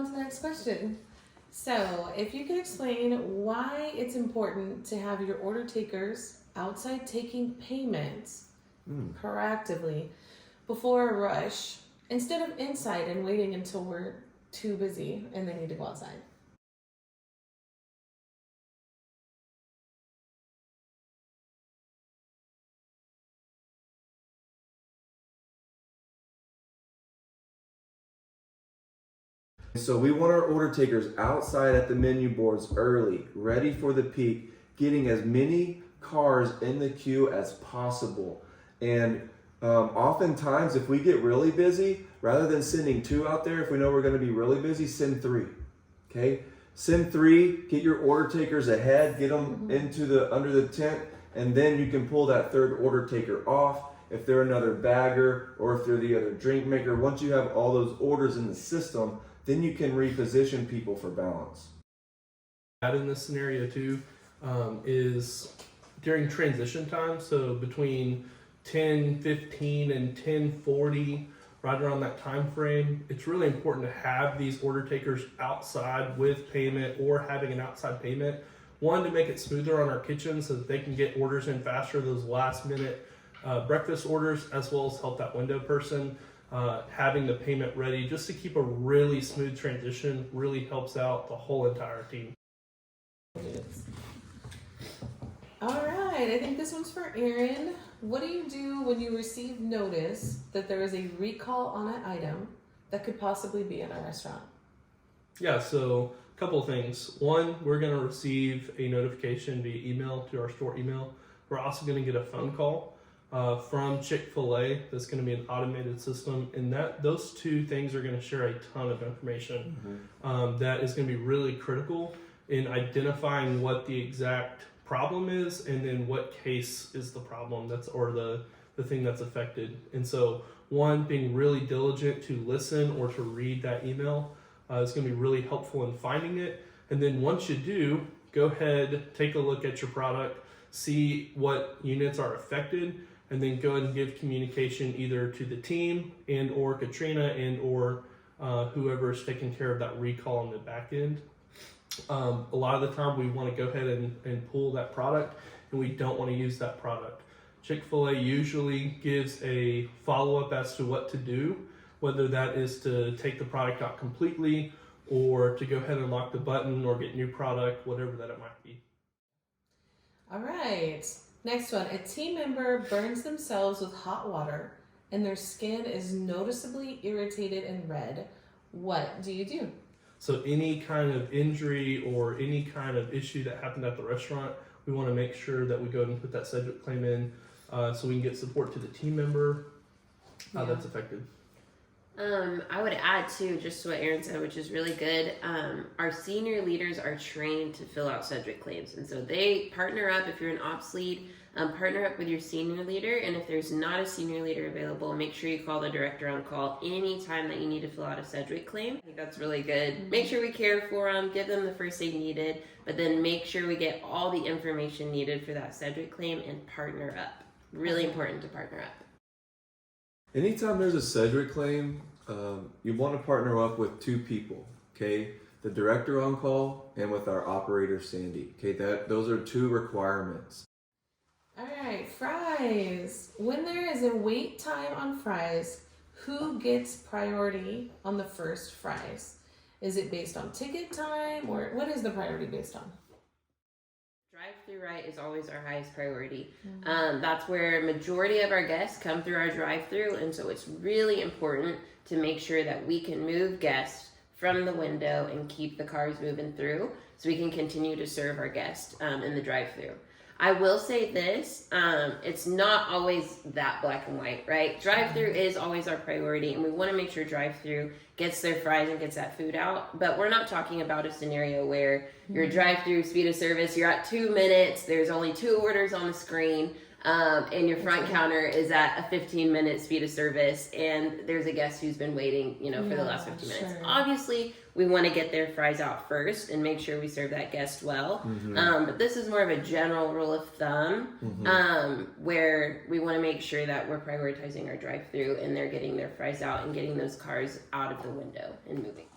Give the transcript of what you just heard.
on to the next question. So, if you could explain why it's important to have your order takers outside taking payments proactively before a rush instead of inside and waiting until we're too busy and they need to go outside. So we want our order takers outside at the menu boards early, ready for the peak, getting as many cars in the queue as possible. And oftentimes, if we get really busy, rather than sending 2 out there, if we know we're going to be really busy, send 3. Okay, send 3. Get your order takers ahead. Get them into under the tent, and then you can pull that 3rd order taker off. If they're another bagger or if they're the other drink maker, once you have all those orders in the system, then you can reposition people for balance. In this scenario too is during transition time, so between 10:15 and 10:40, right around that time frame, it's really important to have these order takers outside with payment or having an outside payment. One, to make it smoother on our kitchen so that they can get orders in faster, those last minute breakfast orders, as well as help that window person having the payment ready, just to keep a really smooth transition. Really helps out the whole entire team. All right, I think this one's for Aaron. What do you do when you receive notice that there is a recall on an item that could possibly be in a restaurant? Yeah, so a couple of things. One, we're going to receive a notification via email to our store email. We're also going to get a phone call from Chick-fil-A. That's going to be an automated system, and those 2 things are going to share a ton of information that is going to be really critical in identifying what the exact problem is, and then what case is the problem or the thing that's affected. And so, one, being really diligent to listen or to read that email is going to be really helpful in finding it. And then once you do, go ahead, take a look at your product, see what units are affected, and then go ahead and give communication either to the team and or Katrina and or whoever is taking care of that recall on the back end. A lot of the time we want to go ahead and pull that product, and we don't want to use that product. Chick-fil-A usually gives a follow-up as to what to do, whether that is to take the product out completely or to go ahead and lock the button or get new product, whatever that it might be. All right. Next one, a team member burns themselves with hot water and their skin is noticeably irritated and red. What do you do? So any kind of injury or any kind of issue that happened at the restaurant, we want to make sure that we go ahead and put that Sedgwick claim in so we can get support to the team member that's affected. I would add too, just to what Aaron said, which is really good. Our senior leaders are trained to fill out Sedgwick claims, and so they partner up. If you're an ops lead, partner up with your senior leader, and if there's not a senior leader available, make sure you call the director on call anytime that you need to fill out a Sedgwick claim. I think that's really good. Make sure we care for them, give them the first aid needed, but then make sure we get all the information needed for that Sedgwick claim and partner up. Really important to partner up. Anytime there's a Sedgwick claim, you want to partner up with 2 people, okay? The director on call and with our operator, Sandy. Okay, those are 2 requirements. All right, fries. When there is a wait time on fries, who gets priority on the first fries? Is it based on ticket time, or what is the priority based on? Drive-through right is always our highest priority. That's where majority of our guests come through our drive-through, and so it's really important to make sure that we can move guests from the window and keep the cars moving through so we can continue to serve our guests in the drive-through. I will say this, it's not always that black and white, right? Drive-through is always our priority, and we want to make sure drive-through gets their fries and gets that food out. But we're not talking about a scenario where your drive-through speed of service, you're at 2 minutes, there's only 2 orders on the screen, and your front counter is at a 15-minute speed of service, and there's a guest who's been waiting, for the last 15 minutes. Obviously, we want to get their fries out first and make sure we serve that guest well. But this is more of a general rule of thumb, where we want to make sure that we're prioritizing our drive-through and they're getting their fries out and getting those cars out of the window and moving.